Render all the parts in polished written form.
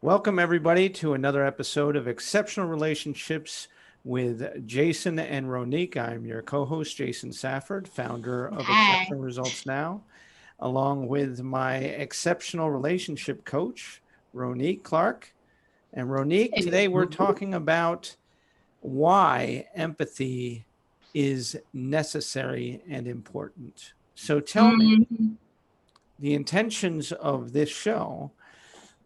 Welcome, everybody, to another episode of Exceptional Relationships with Jason and Ronique. I'm your co-host, Jason Safford, founder of Hi. Exceptional Results Now, along with my exceptional relationship coach, Ronique Clarke. And Ronique, today we're talking about why empathy is necessary and important. So tell me, Mm-hmm. the intentions of this show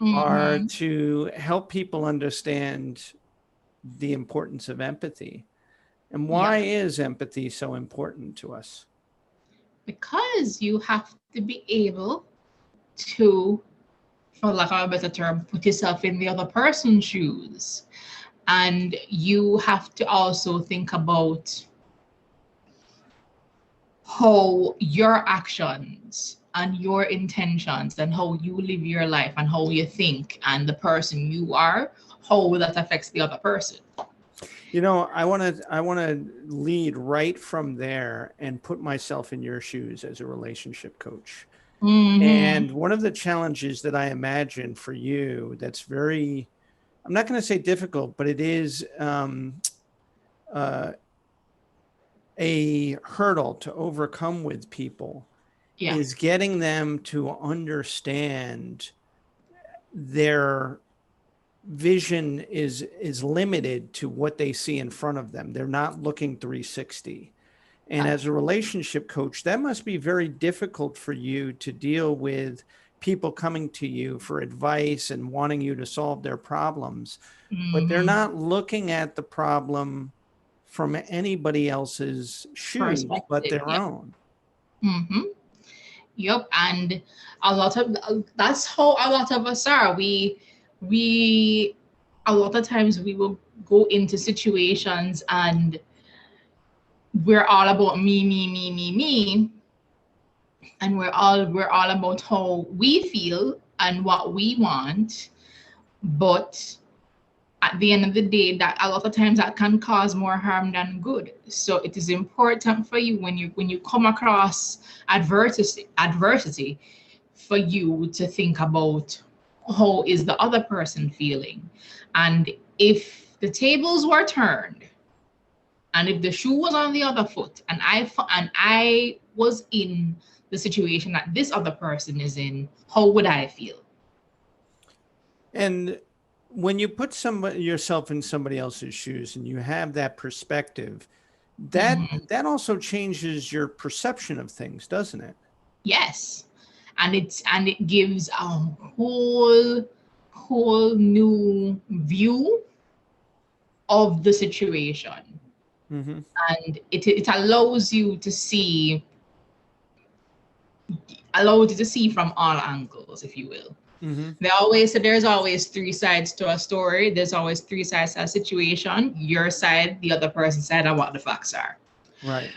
are Mm-hmm. to help people understand the importance of empathy. And why Yep. is empathy so important to us? Because you have to be able to, for lack of a better term, put yourself in the other person's shoes. And you have to also think about how your actions and your intentions and how you live your life and how you think and the person you are, how that affects the other person. I want to lead right from there and put myself in your shoes as a relationship coach. Mm-hmm. And one of the challenges that I imagine for you that's very, I'm not going to say difficult, but it is uh, a hurdle to overcome with people Yeah. is getting them to understand their vision is limited to what they see in front of them. They're not looking 360. And as a relationship coach, that must be very difficult for you to deal with people coming to you for advice and wanting you to solve their problems, but they're Mm-hmm. not looking at the problem from anybody else's shoes but Perspective. their Yeah. own. Mm-hmm. Yep. And a lot of that's how a lot of us are. We a lot of times we will go into situations and we're all about me, and we're all about how we feel and what we want. But at the end of the day, that a lot of times that can cause more harm than good. So it is important for you when you come across adversity for you to think about how is the other person feeling. And if the tables were turned and if the shoe was on the other foot and I was in the situation that this other person is in, how would I feel? And when you put somebody yourself in somebody else's shoes and you have that perspective, Mhm. that also changes your perception of things, doesn't it? Yes. And it gives a whole new view of the situation. Mm-hmm. And it allows you to see from all angles, if you will. Mm-hmm. They always say there's always three sides to a story. There's always three sides to a situation: your side, the other person's side, and what the facts are. Right.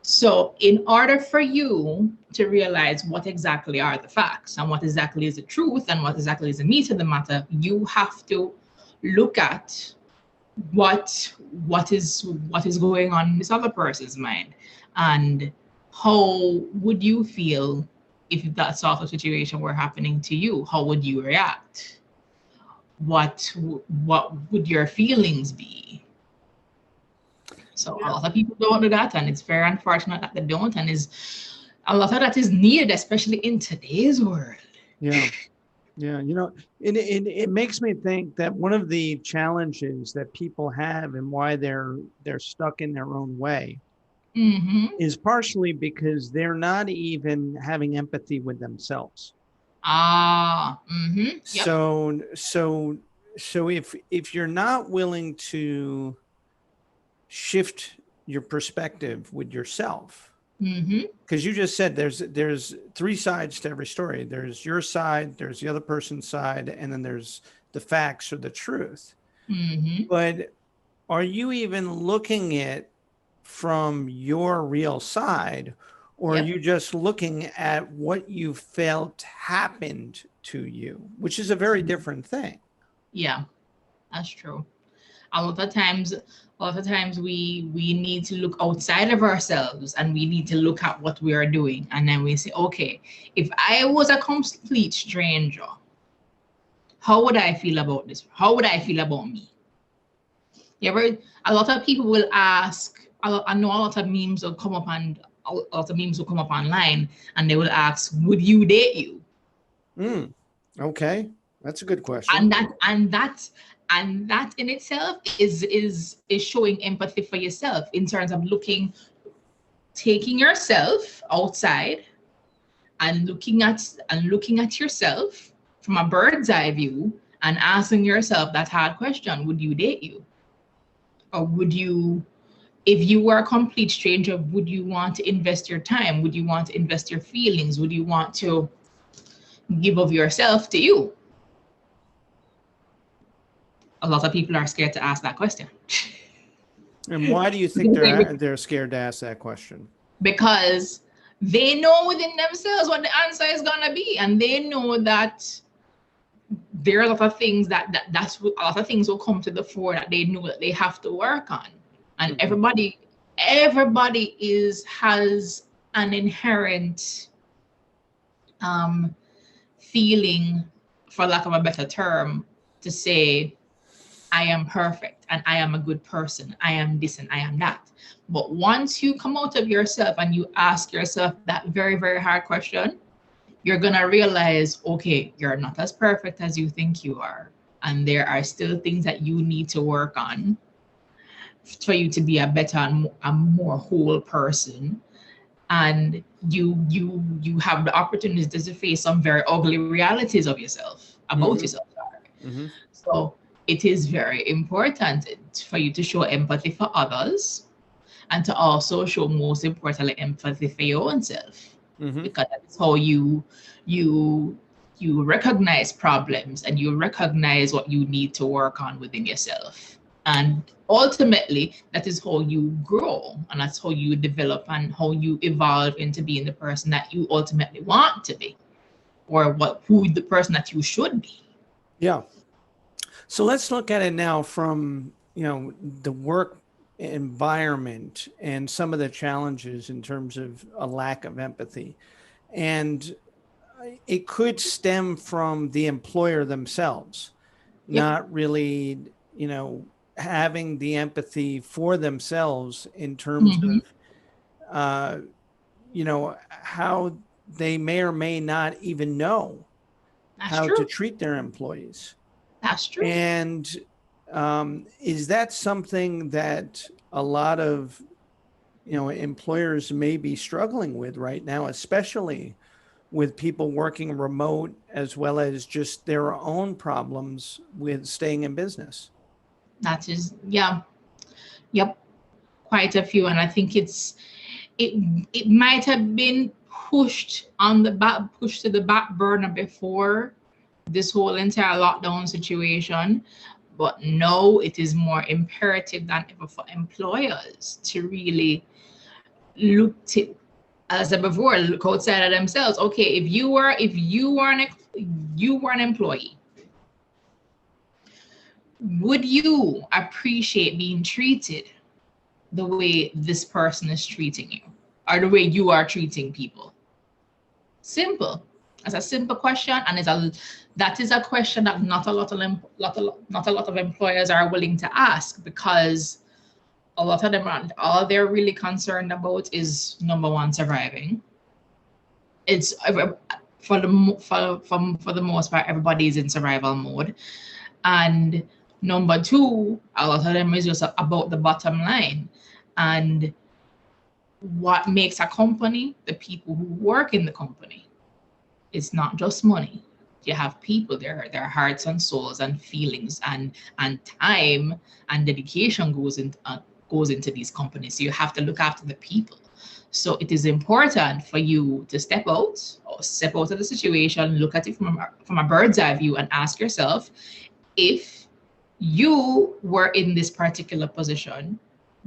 So, in order for you to realize what exactly are the facts and what exactly is the truth and what exactly is the meat of the matter, you have to look at what is going on in this other person's mind, and how would you feel if that sort of situation were happening to you? How would you react? What would your feelings be? So a Yeah. lot of people don't do that, and it's very unfortunate that they don't. And is a lot of that is needed, especially in today's world. Yeah. Yeah. It makes me think that one of the challenges that people have and why they're stuck in their own way Mm-hmm. is partially because they're not even having empathy with themselves. Ah. Mm-hmm. Yep. So if you're not willing to shift your perspective with yourself, Mm-hmm. because you just said there's three sides to every story. There's your side, there's the other person's side, and then there's the facts or the truth. Mm-hmm. But are you even looking at from your real side, or are Yep. you just looking at what you felt happened to you, which is a very different thing? Yeah, that's true. A lot of times we need to look outside of ourselves, and we need to look at what we are doing, and then we say, okay, if I was a complete stranger, How would I feel about this? How would I feel about me? You ever, a lot of people will ask, I know a lot of memes will come up and a lot of memes will come up online and they will ask, would you date you? Okay. That's a good question. And that in itself is showing empathy for yourself in terms of taking yourself outside and looking at yourself from a bird's eye view and asking yourself that hard question: would you date you? Or would you, if you were a complete stranger, would you want to invest your time? Would you want to invest your feelings? Would you want to give of yourself to you? A lot of people are scared to ask that question. And why do you think they're scared to ask that question? Because they know within themselves what the answer is gonna be, and they know that there are a lot of things that's a lot of things will come to the fore that they know that they have to work on, and everybody has an inherent feeling, for lack of a better term, to say I am perfect and I am a good person, I am this and I am that. But once you come out of yourself and you ask yourself that very, very hard question, you're going to realize, okay, you're not as perfect as you think you are. And there are still things that you need to work on for you to be a better and a more whole person. And you have the opportunity to face some very ugly realities of yourself, about yourself. So it is very important for you to show empathy for others, and to also show, most importantly, empathy for your own self, because that's how you recognize problems and you recognize what you need to work on within yourself. And ultimately, that is how you grow, and that's how you develop and how you evolve into being the person that you ultimately want to be, or who the person that you should be. Yeah. So let's look at it now from, the work environment and some of the challenges in terms of a lack of empathy. And it could stem from the employer themselves, not really, having the empathy for themselves in terms of, how they may or may not even know how to treat their employees. That's true. And is that something that a lot of, employers may be struggling with right now, especially with people working remote, as well as just their own problems with staying in business? That is, yeah, yep, quite a few. And I think it might have been pushed to the back burner before this whole entire lockdown situation. But now it is more imperative than ever for employers to really look to, as I said before, look outside of themselves. Okay, if you were an employee, would you appreciate being treated the way this person is treating you, or the way you are treating people? Simple. It's a simple question, and that is a question that not a lot of employers are willing to ask, because a lot of them all they're really concerned about is, number one, surviving. It's for the most part, everybody is in survival mode, and number two, a lot of them is just about the bottom line. And what makes a company, the people who work in the company. It's not just money. You have people there, their hearts and souls and feelings and time and dedication goes into these companies. So you have to look after the people. So it is important for you to step out of the situation, look at it from a bird's eye view, and ask yourself, if you were in this particular position,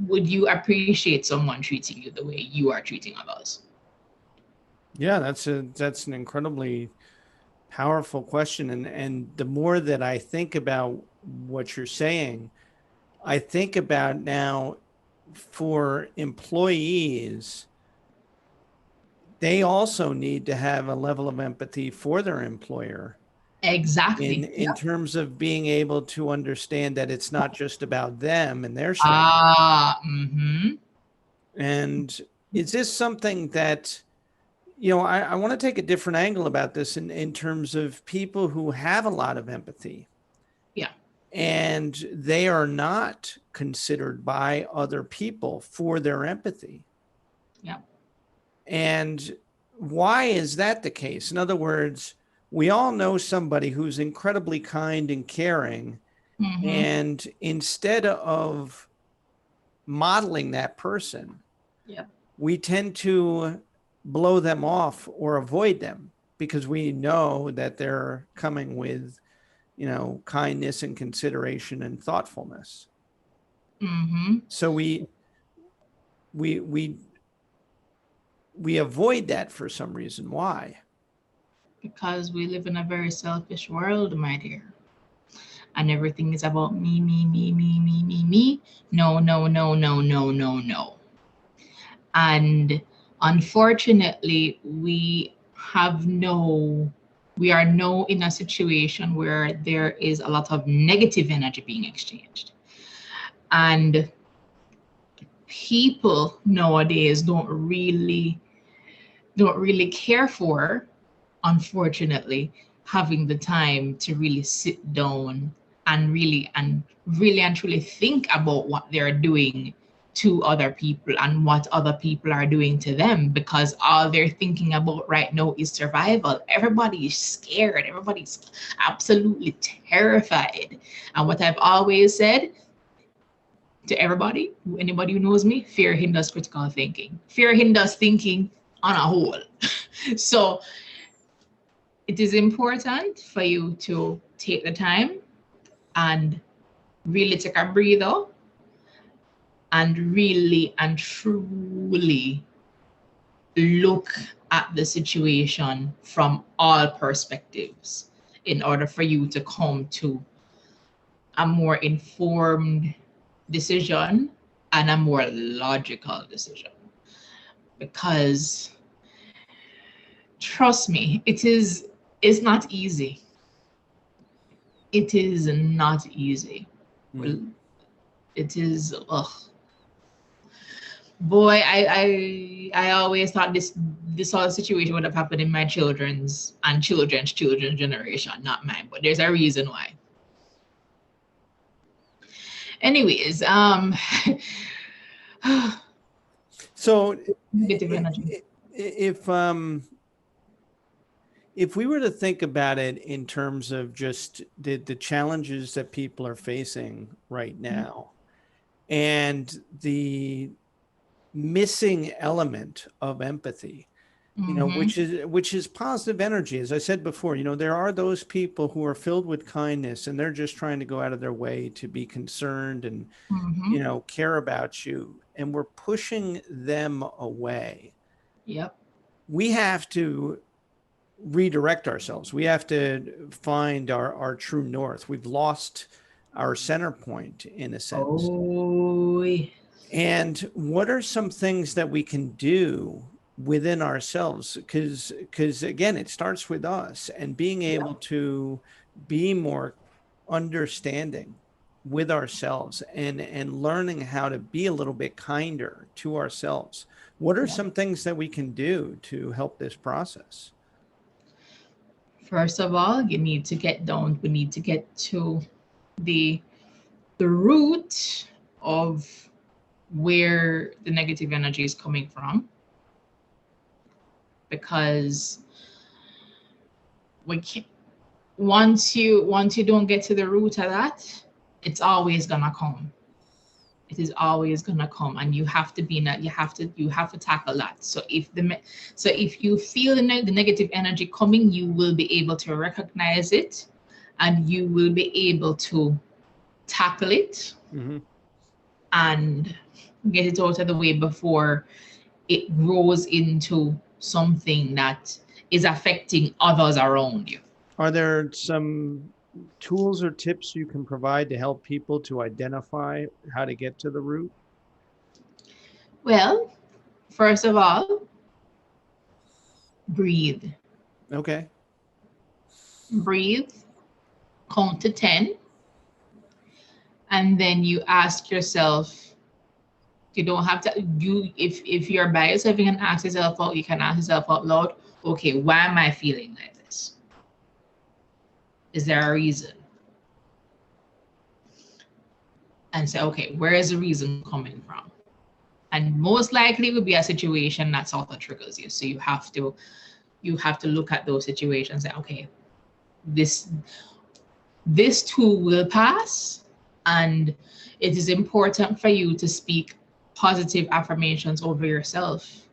would you appreciate someone treating you the way you are treating others? Yeah, that's an incredibly powerful question. And the more that I think about what you're saying, I think about now, for employees, they also need to have a level of empathy for their employer. Exactly. in terms of being able to understand that it's not just about them and their struggle. Mm-hmm. And is this something that, I want to take a different angle about this in terms of people who have a lot of empathy. Yeah. And they are not considered by other people for their empathy. Yeah. And why is that the case? In other words, we all know somebody who's incredibly kind and caring. Mm-hmm. And instead of modeling that person, Yeah. we tend to blow them off or avoid them because we know that they're coming with, kindness and consideration and thoughtfulness. Mm-hmm. So we avoid that for some reason. Why? Because we live in a very selfish world, my dear. And everything is about me, me, me, me, me, me, me. No, no, no, no, no, no, no. And unfortunately, we are now in a situation where there is a lot of negative energy being exchanged. And people nowadays don't really care for, unfortunately, having the time to really sit down and truly think about what they're doing to other people and what other people are doing to them, because all they're thinking about right now is survival. Everybody is scared, everybody's absolutely terrified. And what I've always said to everybody, anybody who knows me, fear hinders critical thinking. Fear hinders thinking on a whole. So it is important for you to take the time and really take a breather and really and truly look at the situation from all perspectives in order for you to come to a more informed decision and a more logical decision. Because trust me, it's not easy. It is not easy. Well, it is, ugh. Boy, I always thought this whole situation would have happened in my children's and children's children's generation, not mine. But there's a reason why. Anyways, So negative energy. if we were to think about it in terms of just the challenges that people are facing right now and the missing element of empathy, Mm-hmm. which is positive energy. As I said before, there are those people who are filled with kindness and they're just trying to go out of their way to be concerned and, Mm-hmm. care about you. And we're pushing them away. Yep. We have to redirect ourselves. We have to find our true north. We've lost our center point in a sense. Oh, And what are some things that we can do within ourselves? Because again, it starts with us and being able to be more understanding with ourselves and learning how to be a little bit kinder to ourselves. What are yeah. some things that we can do to help this process? First of all, you need to get down. We need to get to the the root of where the negative energy is coming from, because we can, once you don't get to the root of that, it's always gonna come. It is always gonna come, and you have to be in that. You have to tackle that. So if you feel the negative energy coming, you will be able to recognize it, and you will be able to tackle it Mm-hmm. and get it out of the way before it grows into something that is affecting others around you. Are there some tools or tips you can provide to help people to identify how to get to the root? Well, first of all, breathe. Okay. breathe, count to 10, and then you ask yourself, you don't have to, if you're by yourself, you can ask yourself out, you can ask yourself out loud, okay, why am I feeling like this? Is there a reason? And say, okay, where is the reason coming from? And most likely it would be a situation that sort of triggers you. So you have to look at those situations and say, okay, this too will pass. And it is important for you to speak positive affirmations over yourself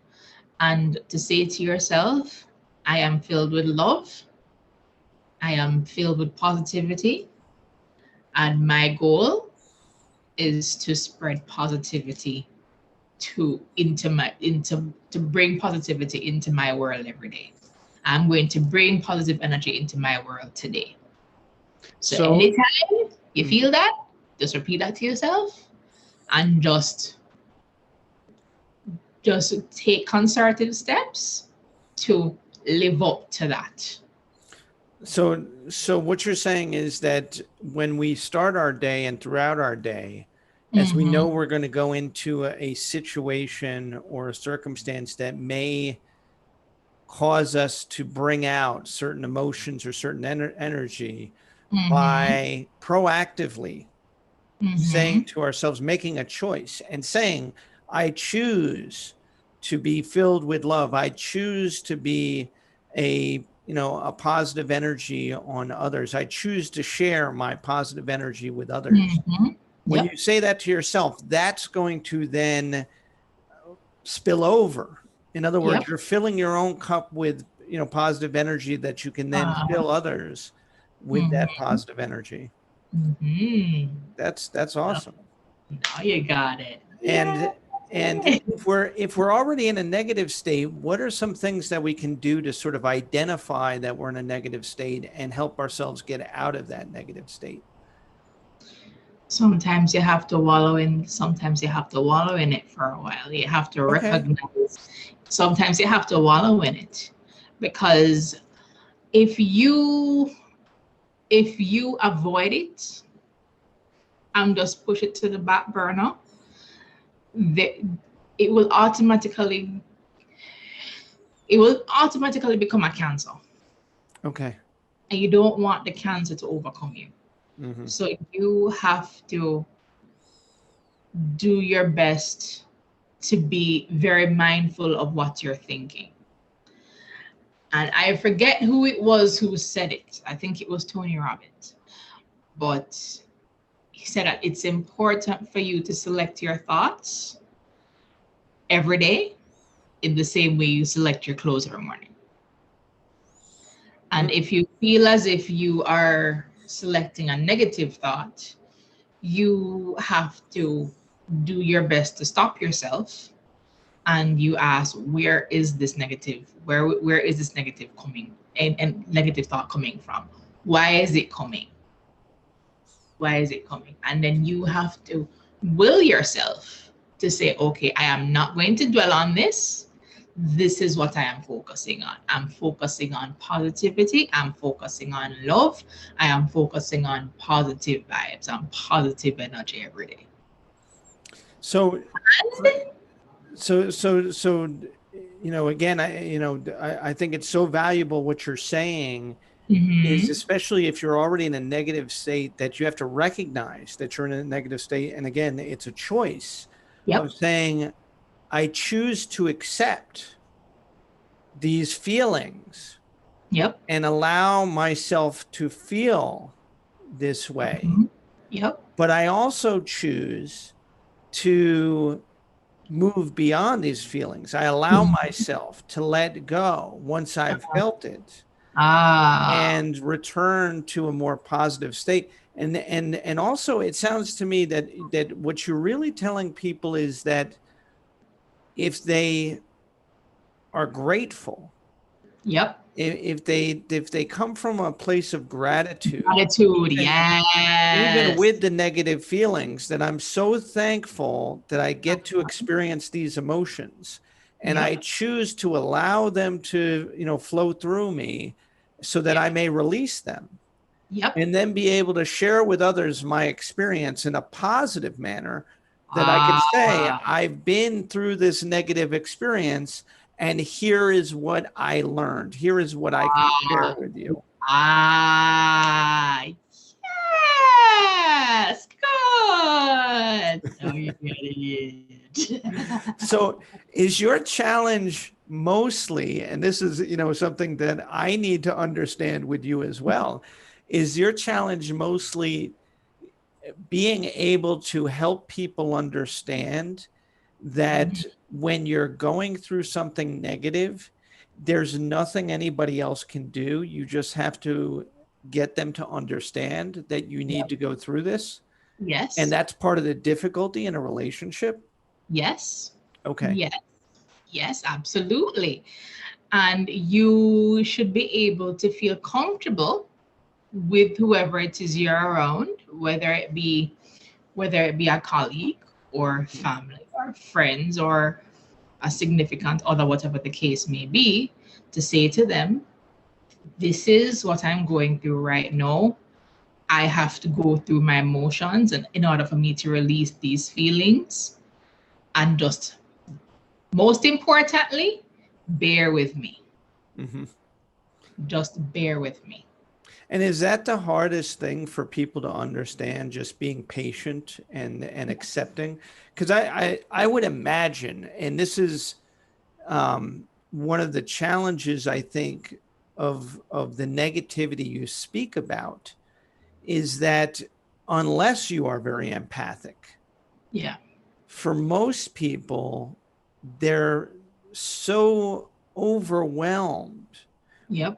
and to say to yourself, I am filled with love. I am filled with positivity. And my goal is to spread positivity to bring positivity into my world every day. I'm going to bring positive energy into my world today. So anytime you feel that, just repeat that to yourself and just take concerted steps to live up to that. So what you're saying is that when we start our day and throughout our day, as we know we're going to go into a situation or a circumstance that may cause us to bring out certain emotions or certain energy, by proactively saying to ourselves, making a choice and saying, I choose to be filled with love. I choose to be a positive energy on others. I choose to share my positive energy with others. When you say that to yourself, that's going to then spill over. In other words, you're filling your own cup with, positive energy that you can then fill others with that positive energy. That's awesome. Now you got it. And if we're already in a negative state, what are some things that we can do to sort of identify that we're in a negative state and help ourselves get out of that negative state? Sometimes you have to wallow in it for a while. You have to recognize. Sometimes you have to wallow in it, because if you avoid it and just push it to the back burner, it will automatically become a cancer. Okay. And you don't want the cancer to overcome you. So you have to do your best to be very mindful of what you're thinking. And I forget who it was who said it. I think it was Tony Robbins. But he said that it's important for you to select your thoughts every day in the same way you select your clothes every morning. And if you feel as if you are selecting a negative thought, you have to do your best to stop yourself, and you ask, where is this negative coming and negative thought coming from? Why is it coming? And then you have to will yourself to say, okay, I am not going to dwell on this. This is what I am focusing on. I'm focusing on positivity. I'm focusing on love. I am focusing on positive vibes and positive energy every day. So, again, I think it's so valuable what you're saying is, especially if you're already in a negative state, that you have to recognize that you're in a negative state. And again, it's a choice of saying, I choose to accept these feelings and allow myself to feel this way. But I also choose to move beyond these feelings. I allow myself to let go once I've felt it and return to a more positive state. And also, it sounds to me that what you're really telling people is that if they are grateful, if they come from a place of gratitude, even with the negative feelings, that I'm so thankful that I get to experience these emotions, and I choose to allow them to flow through me, so that I may release them. Yep. And then be able to share with others my experience in a positive manner, that I can say, I've been through this negative experience, and here is what I learned. Here is what I can share with you. Yes. Good. Oh, you get it. So is your challenge mostly, and this is, something that I need to understand with you as well, is your challenge mostly being able to help people understand that when you're going through something negative, there's nothing anybody else can do. You just have to get them to understand that you need to go through this. Yes. And that's part of the difficulty in a relationship. Yes. Okay. Yes. Yes, absolutely. And you should be able to feel comfortable with whoever it is you're around, whether it be a colleague or family or friends or a significant other, whatever the case may be, to say to them, this is what I'm going through right now. I have to go through my emotions, and in order for me to release these feelings, and just most importantly, bear with me. Mm-hmm. Just bear with me. And is that the hardest thing for people to understand, just being patient and accepting? Because I would imagine, and this is one of the challenges, I think, of the negativity you speak about, is that unless you are very empathic, Yeah. for most people, they're so overwhelmed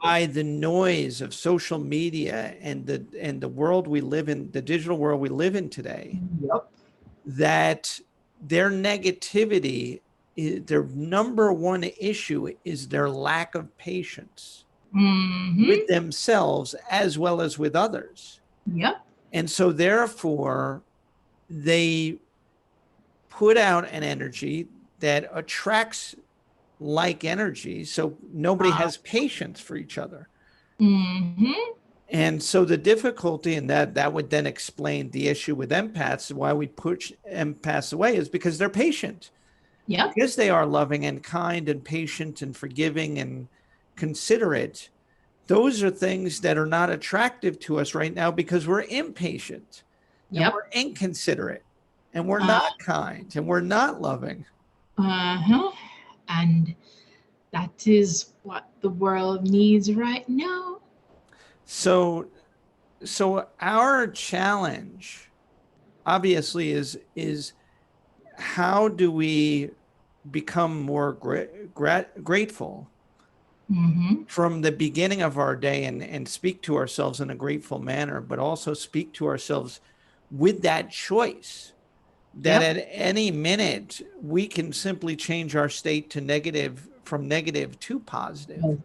by the noise of social media and the world we live in, the digital world we live in today, that their negativity, their number one issue is their lack of patience with themselves as well as with others. Yep. And so therefore, they put out an energy that attracts like energy. So nobody has patience for each other. And so the difficulty in that would then explain the issue with empaths, why we push empaths away, is because they're patient. Yeah. Because they are loving and kind and patient and forgiving and considerate. Those are things that are not attractive to us right now because we're impatient and we're inconsiderate and we're not kind and we're not loving. And that is what the world needs right now. So our challenge obviously is how do we become more grateful from the beginning of our day and speak to ourselves in a grateful manner, but also speak to ourselves with that choice that at any minute we can simply change our state to negative, from negative to positive.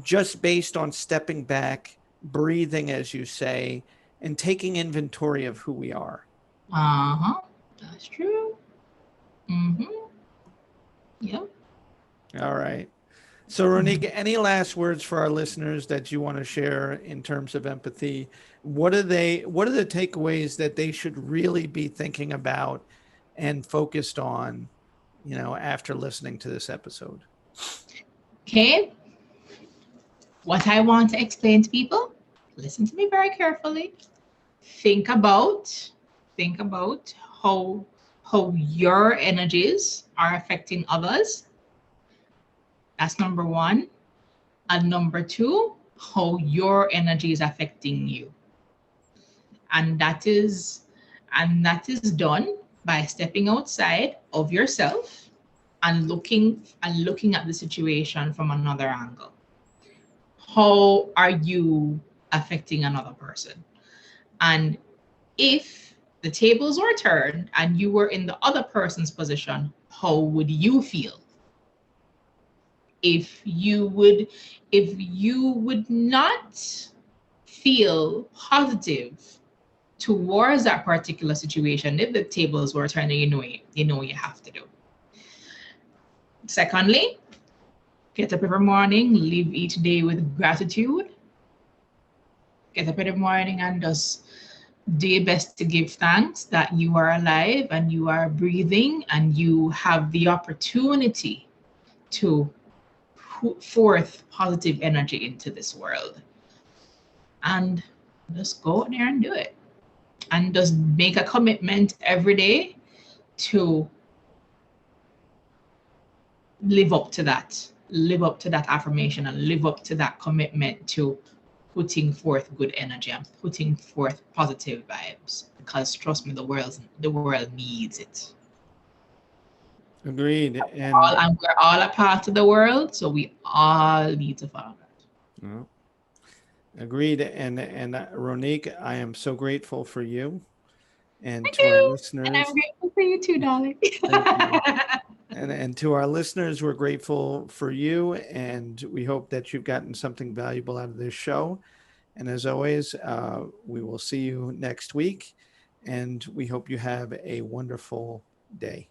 Just based on stepping back, breathing, as you say, and taking inventory of who we are. That's true. Yep. All right. So Ronique, any last words for our listeners that you want to share in terms of empathy? What are the takeaways that they should really be thinking about and focused on, after listening to this episode? Okay. What I want to explain to people, listen to me very carefully. Think about how your energies are affecting others. That's number one. And number two, how your energy is affecting you. And that is done by stepping outside of yourself and looking at the situation from another angle. How are you affecting another person? And if the tables were turned and you were in the other person's position, how would you feel? If you would not feel positive towards that particular situation, if the tables were turned, you know what you have to do. Secondly, Get up every morning, live each day with gratitude. Get up every morning and just do your best to give thanks that you are alive and you are breathing and you have the opportunity to put forth positive energy into this world. And just go out there and do it. And just make a commitment every day to live up to that. Live up to that affirmation and live up to that commitment to putting forth good energy and putting forth positive vibes. Because trust me, the world needs it. Agreed. And And we're all a part of the world, so we all need to follow that. well, agreed. And Ronique, I am so grateful for you, and Thank to our you. And I'm listeners. grateful for you too, darling. Thank you. And to our listeners, we're grateful for you, and we hope that you've gotten something valuable out of this show. And as always, we will see you next week, and we hope you have a wonderful day.